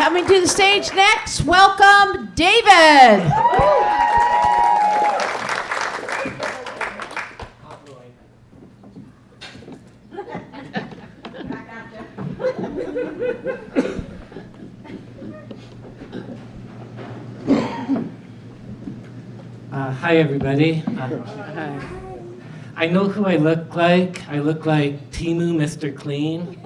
Coming to the stage next, welcome David. Hi, everybody. I know who I look like. I look like Timu Mr. Clean.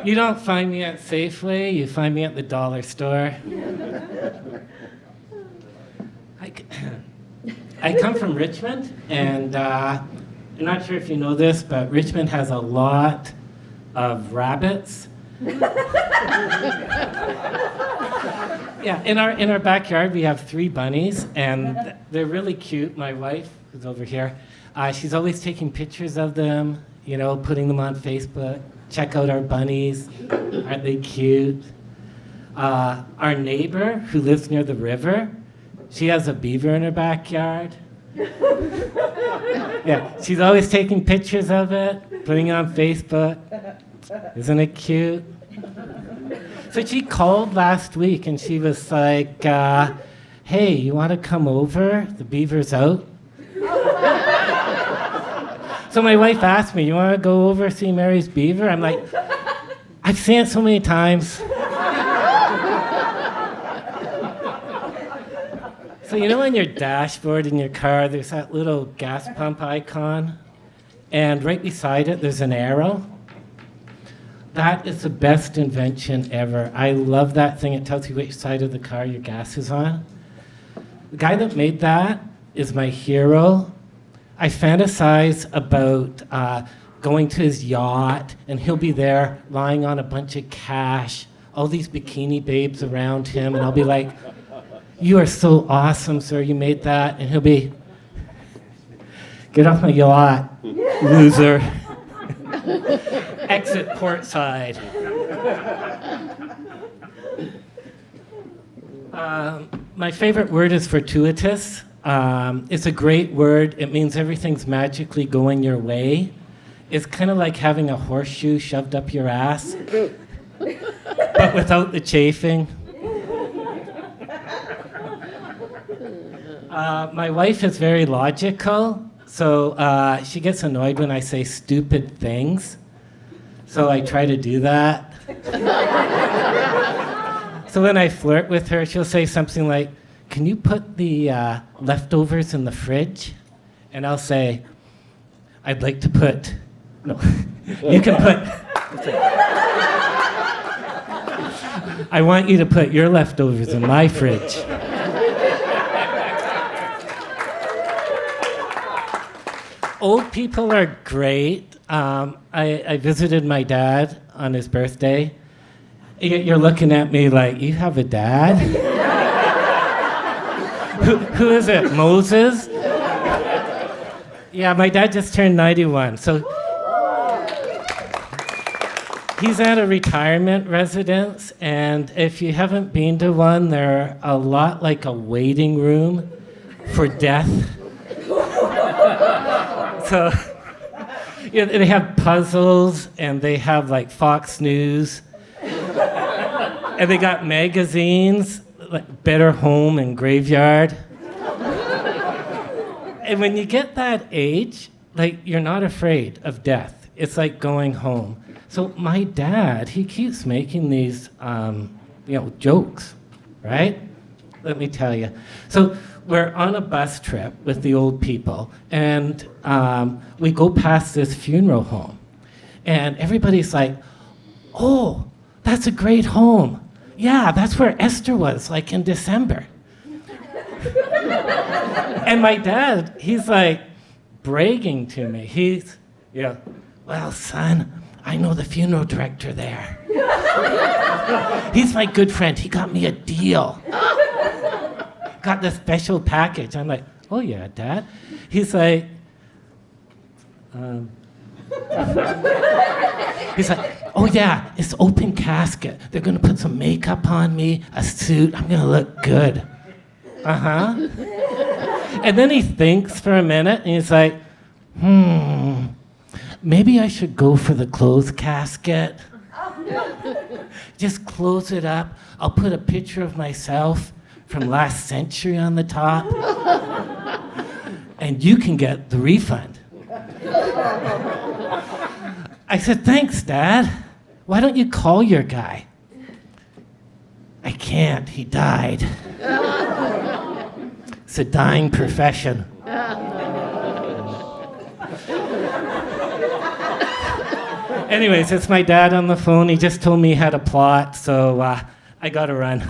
You don't find me at Safeway, you find me at the dollar store. I come from Richmond, and I'm not sure if you know this, but Richmond has a lot of rabbits. Yeah, in our backyard we have 3 bunnies, and they're really cute. My wife, who's over here, she's always taking pictures of them, you know, putting them on Facebook. Check out our bunnies, aren't they cute? Our neighbor, who lives near the river, she has a beaver in her backyard. Yeah, she's always taking pictures of it, putting it on Facebook. Isn't it cute? So she called last week and she was like, hey, you want to come over? The beaver's out. So my wife asked me, you want to go over see Mary's beaver? I'm like, I've seen it so many times. So you know on your dashboard in your car, there's that little gas pump icon? And right beside it, there's an arrow. That is the best invention ever. I love that thing. It tells you which side of the car your gas is on. The guy that made that is my hero. I fantasize about going to his yacht, and he'll be there lying on a bunch of cash, all these bikini babes around him, and I'll be like, you are so awesome, sir, you made that. And he'll be, get off my yacht, loser. Exit port side. My favorite word is fortuitous. It's a great word. It means everything's magically going your way. It's kind of like having a horseshoe shoved up your ass, but without the chafing. My wife is very logical, so she gets annoyed when I say stupid things. So I try to do that. So when I flirt with her, she'll say something like, can you put the leftovers in the fridge? And I'll say, I'd like to put, no, you can put, I want you to put your leftovers in my fridge. Old people are great. I visited my dad on his birthday. You're looking at me like, you have a dad? Who is it, Moses? Yeah, my dad just turned 91. So he's at a retirement residence, and if you haven't been to one, they're a lot like a waiting room for death. So you know, they have puzzles, and they have like Fox News, and they got magazines like Better Home and Graveyard. And when you get that age, like you're not afraid of death. It's like going home. So my dad, he keeps making these, jokes, right? Let me tell you. So we're on a bus trip with the old people, and we go past this funeral home, and everybody's like, oh, that's a great home. Yeah, that's where Esther was, like in December. And my dad, he's like bragging to me. He's, well, son, I know the funeral director there. He's my good friend. He got me a deal. Got the special package. I'm like, oh yeah, Dad. He's like, he's like, oh yeah, it's open casket. They're gonna put some makeup on me, a suit. I'm gonna look good. Uh-huh. And then he thinks for a minute, and he's like, maybe I should go for the closed casket. Just close it up. I'll put a picture of myself from last century on the top. And you can get the refund. I said, thanks, Dad. Why don't you call your guy? I can't. He died. It's a dying profession. Anyways, it's my dad on the phone. He just told me he had a plot, so I gotta run.